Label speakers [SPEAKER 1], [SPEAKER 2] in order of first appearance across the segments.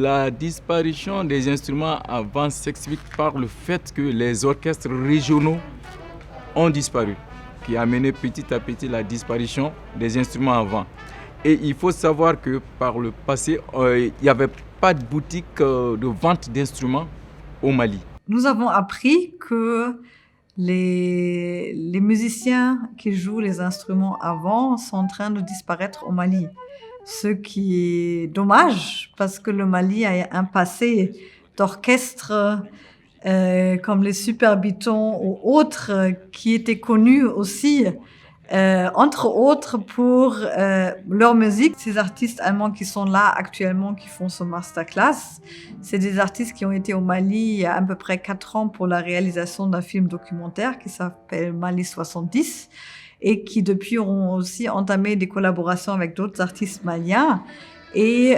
[SPEAKER 1] La disparition des instruments avant s'explique par le fait que les orchestres régionaux ont disparu, qui a mené petit à petit la disparition des instruments avant. Et il faut savoir que par le passé, il n'y avait pas de boutique de vente d'instruments au Mali.
[SPEAKER 2] Nous avons appris que les musiciens qui jouent les instruments avant sont en train de disparaître au Mali. Ce qui est dommage parce que le Mali a un passé d'orchestres comme les Super Bitons ou autres qui étaient connus aussi, entre autres pour leur musique. Ces artistes allemands qui sont là actuellement, qui font ce masterclass, c'est des artistes qui ont été au Mali il y a à peu près 4 ans pour la réalisation d'un film documentaire qui s'appelle Mali 70 et qui depuis ont aussi entamé des collaborations avec d'autres artistes maliens. Et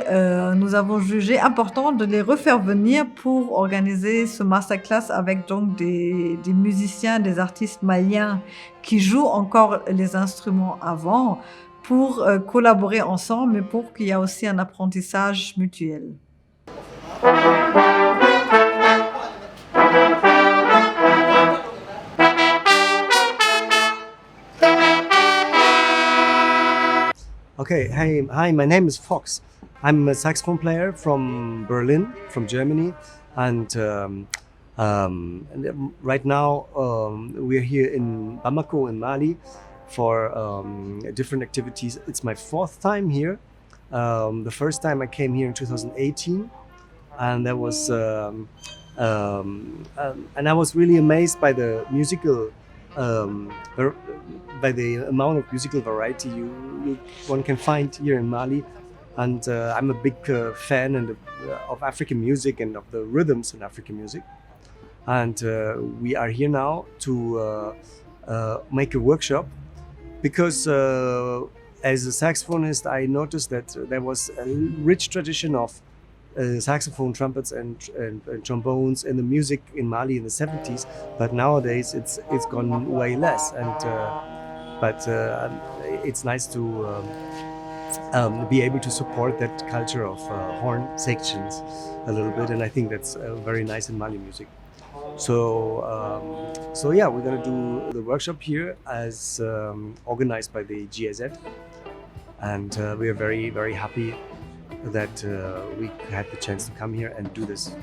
[SPEAKER 2] nous avons jugé important de les refaire venir pour organiser ce masterclass avec donc des musiciens, des artistes maliens qui jouent encore les instruments avant pour collaborer ensemble, mais pour qu'il y ait aussi un apprentissage mutuel.
[SPEAKER 3] Okay, hi, my name is Fox. I'm a saxophone player from Berlin, from Germany, and right now we're here in Bamako in Mali for different activities. It's my 4th time here. The first time I came here in 2018, and that was and I was really amazed by the musical. By the amount of musical variety one can find here in Mali, and I'm a big fan of African music and of the rhythms in African music. And we are here now to make a workshop because as a saxophonist I noticed that there was a rich tradition of saxophone, trumpets and trombones in the music in Mali in the 70s, but nowadays it's gone way less. But it's nice to be able to support that culture of horn sections a little bit, and I think that's very nice in Mali music. So yeah, we're gonna do the workshop here as organized by the GIZ, and we are very, very happy that we had the chance to come here and do this.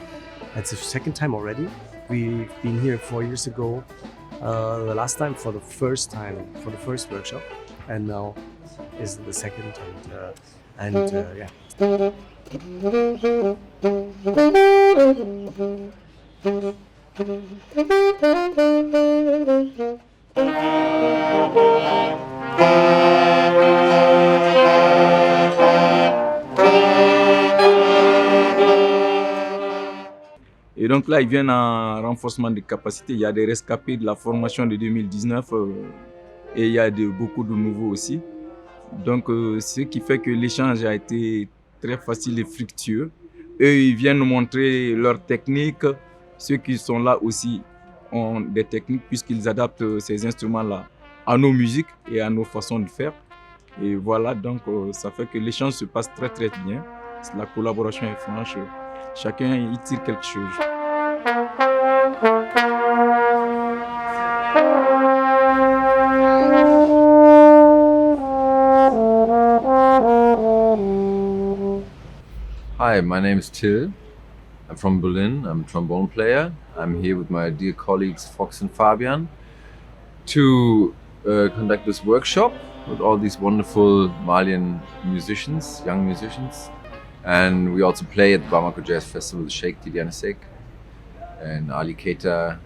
[SPEAKER 3] It's the 2nd time already. We've been here 4 years ago, the last time for the first workshop, and now is the 2nd, and yeah.
[SPEAKER 1] Et donc là, ils viennent en renforcement des capacités. Il y a des rescapés de la formation de 2019 et il y a beaucoup de nouveaux aussi. Donc, ce qui fait que l'échange a été très facile et fructueux. Eux, ils viennent nous montrer leurs techniques. Ceux qui sont là aussi ont des techniques puisqu'ils adaptent ces instruments-là à nos musiques et à nos façons de faire. Et voilà, donc ça fait que l'échange se passe très très bien. La collaboration est franche. Chacun y tire quelque chose.
[SPEAKER 4] Hi, my name is Till. I'm from Berlin. I'm a trombone player. I'm here with my dear colleagues Fox and Fabian to conduct this workshop with all these wonderful Malian musicians, young musicians. And we also play at the Bamako Jazz Festival with Sheikh Tidiane Seck and Ali Keita, a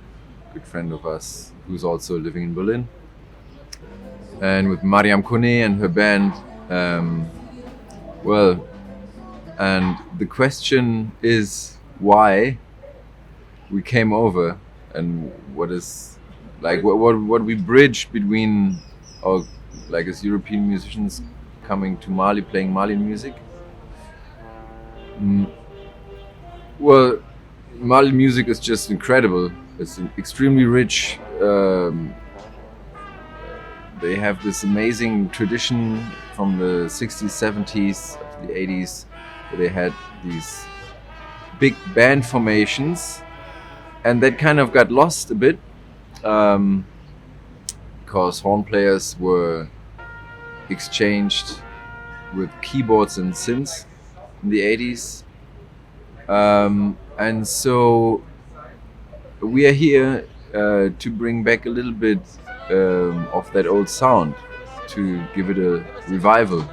[SPEAKER 4] good friend of us, who's also living in Berlin. And with Mariam Kone and her band. And the question is why we came over and what is like what we bridge between our, like, as European musicians coming to Mali, playing Malian music. Well, Mali music is just incredible. It's extremely rich. They have this amazing tradition from the 60s, 70s, the 80s, where they had these big band formations, and that kind of got lost a bit because horn players were exchanged with keyboards and synths in the 80s. And so we are here to bring back a little bit of that old sound, to give it a revival.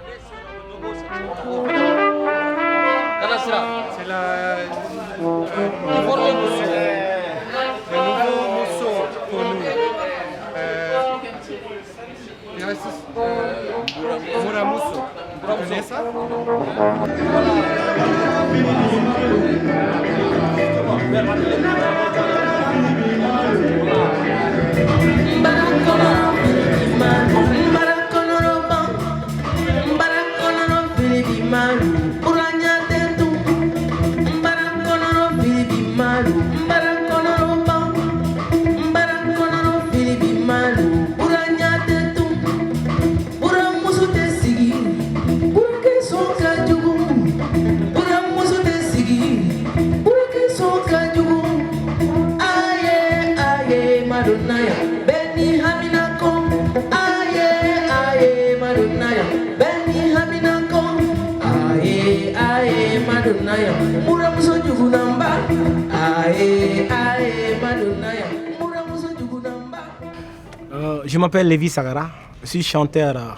[SPEAKER 5] Je m'appelle Lévi Sagara, je suis chanteur,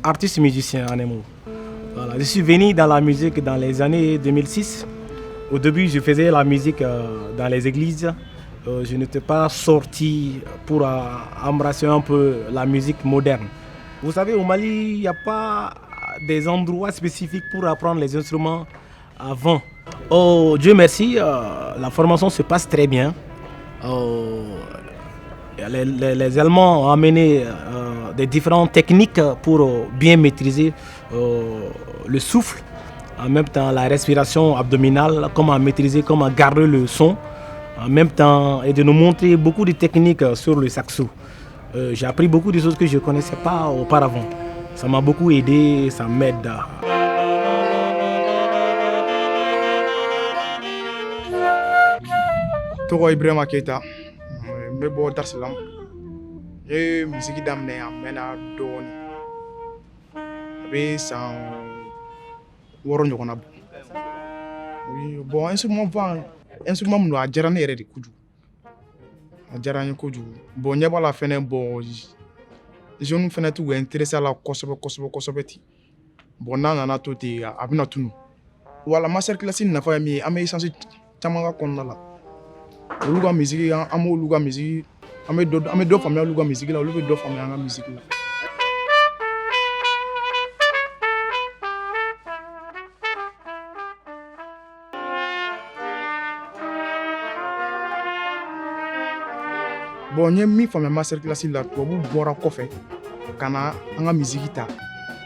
[SPEAKER 5] artiste musicien en un mot. Voilà. Je suis venu dans la musique dans les années 2006. Au début, je faisais la musique dans les églises. Je n'étais pas sorti pour embrasser un peu la musique moderne. Vous savez, au Mali, il n'y a pas des endroits spécifiques pour apprendre les instruments avant. Oh, Dieu merci, la formation se passe très bien. Les Allemands ont amené des différentes techniques pour bien maîtriser le souffle, en même temps la respiration abdominale, comment maîtriser, comment garder le son, en même temps, et de nous montrer beaucoup de techniques sur le saxo. J'ai appris beaucoup de choses que je ne connaissais pas auparavant. Ça m'a beaucoup aidé, ça m'aide.
[SPEAKER 6] Togo Ibrahima Keita, n bɛ bɔ Dar-es-Salaam. N ye misiki daminɛ a mɛnna dɔɔni. A bɛ san 6 ɲɔgɔnna bɔ. Bon instrument min don a diyara ne yɛrɛ de kojugu. A diyara n ye kojugu. Bon ɲɛ b'a la fɛnɛ jeunes fɛnɛ t'u intéressé a la kosɛbɛ ten. Bon n'a nana to ten a bɛna tunu. Wala master class nafa ye min ye an bɛ essence caman ka kɔnɔna la. Olu ka misiki an b'olu ka misiki an bɛ dɔ faamuya olu ka misiki la, olu bɛ dɔ faamuya an ka misiki la. Bon n ye min faamuya master class la, tubabu bɔra kɔfɛ ka na an ka misiki ta.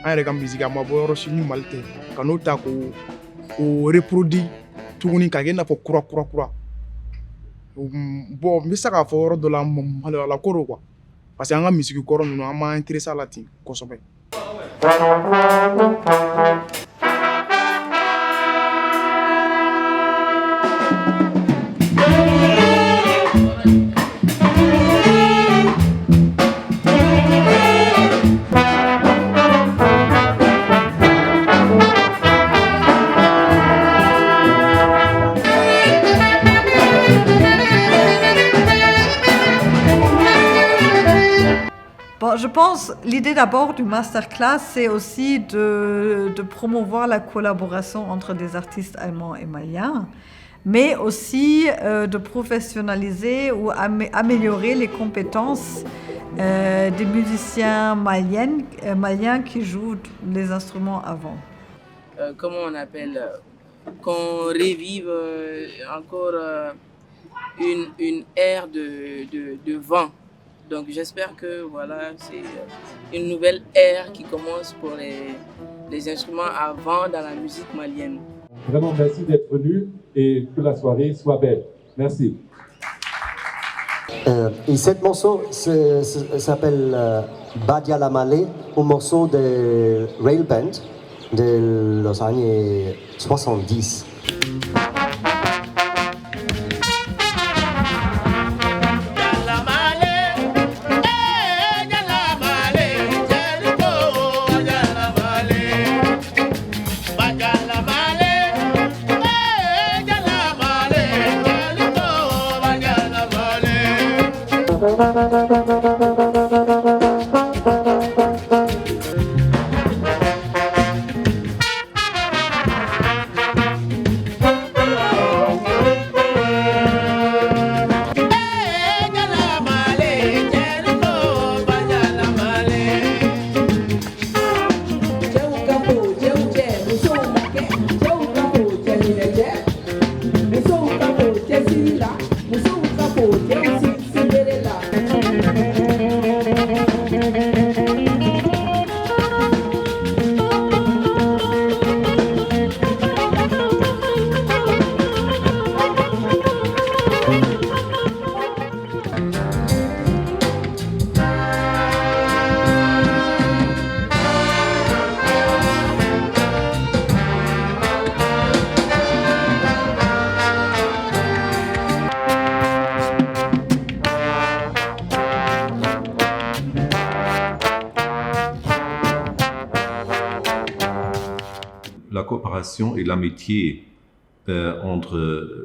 [SPEAKER 6] An yɛrɛ ka misiki a ma bɔ yɔrɔ si ni Mali tɛ, ka n'o ta k'o reproduire tuguni k'a kɛ i n'a fɔ kura. Bon n bɛ se k'a fɔ yɔrɔ dɔ la maloyala ko don quoi, parce que an ka misiki kɔrɔ ninnu an m'an intéressé a la ten kosɛbɛ.
[SPEAKER 2] Bon, je pense l'idée d'abord du masterclass, c'est aussi de promouvoir la collaboration entre des artistes allemands et maliens, mais aussi de professionnaliser ou améliorer les compétences des musiciens maliens qui jouent les instruments avant.
[SPEAKER 7] Comment on appelle, qu'on revive encore une ère de vent. Donc j'espère que voilà, c'est une nouvelle ère qui commence pour les instruments avant dans la musique malienne.
[SPEAKER 8] Vraiment merci d'être venu et que la soirée soit belle. Merci.
[SPEAKER 9] Et ce morceau s'appelle Badia la Malé, un morceau de Rail Band de los años 70.
[SPEAKER 10] la coopération et l'amitié entre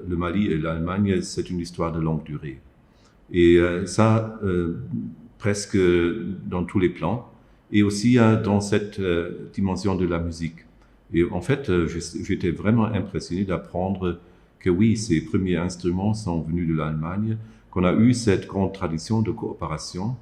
[SPEAKER 10] le Mali et l'Allemagne, c'est une histoire de longue durée. Et ça, presque dans tous les plans, et aussi dans cette dimension de la musique. Et en fait, j'étais vraiment impressionné d'apprendre que oui, ces premiers instruments sont venus de l'Allemagne, qu'on a eu cette grande tradition de coopération.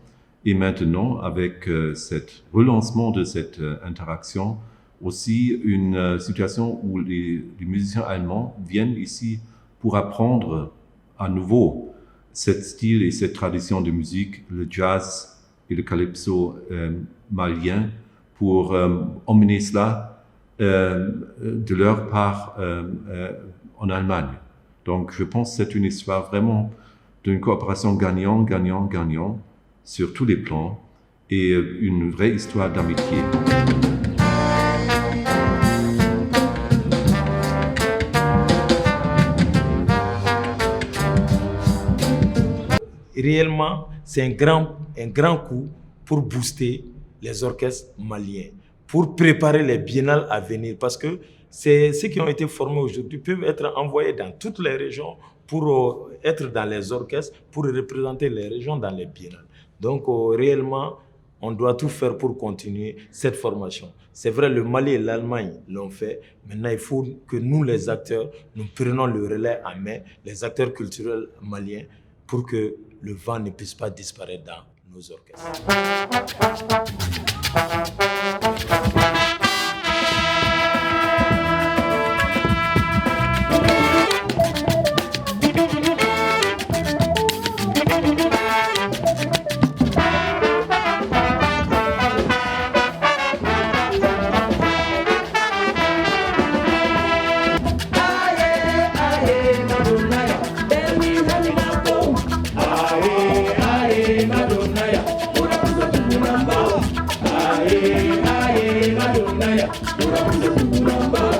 [SPEAKER 10] Et maintenant, avec ce relancement de cette interaction, aussi une situation où les musiciens allemands viennent ici pour apprendre à nouveau ce style et cette tradition de musique, le jazz et le calypso malien, pour emmener cela de leur part en Allemagne. Donc je pense que c'est une histoire vraiment d'une coopération gagnant-gagnant-gagnant sur tous les plans et une vraie histoire d'amitié.
[SPEAKER 5] Réellement, c'est un grand coup pour booster les orchestres maliens, pour préparer les biennales à venir, parce que ceux qui ont été formés aujourd'hui peuvent être envoyés dans toutes les régions pour être dans les orchestres, pour représenter les régions dans les biennales. Donc réellement, on doit tout faire pour continuer cette formation. C'est vrai, le Mali et l'Allemagne l'ont fait. Maintenant, il faut que nous, les acteurs, nous prenions le relais en main, les acteurs culturels maliens, pour que le vent ne puisse pas disparaître dans nos orchestres.
[SPEAKER 11] Aye, aye, Madonna, pura pura pura.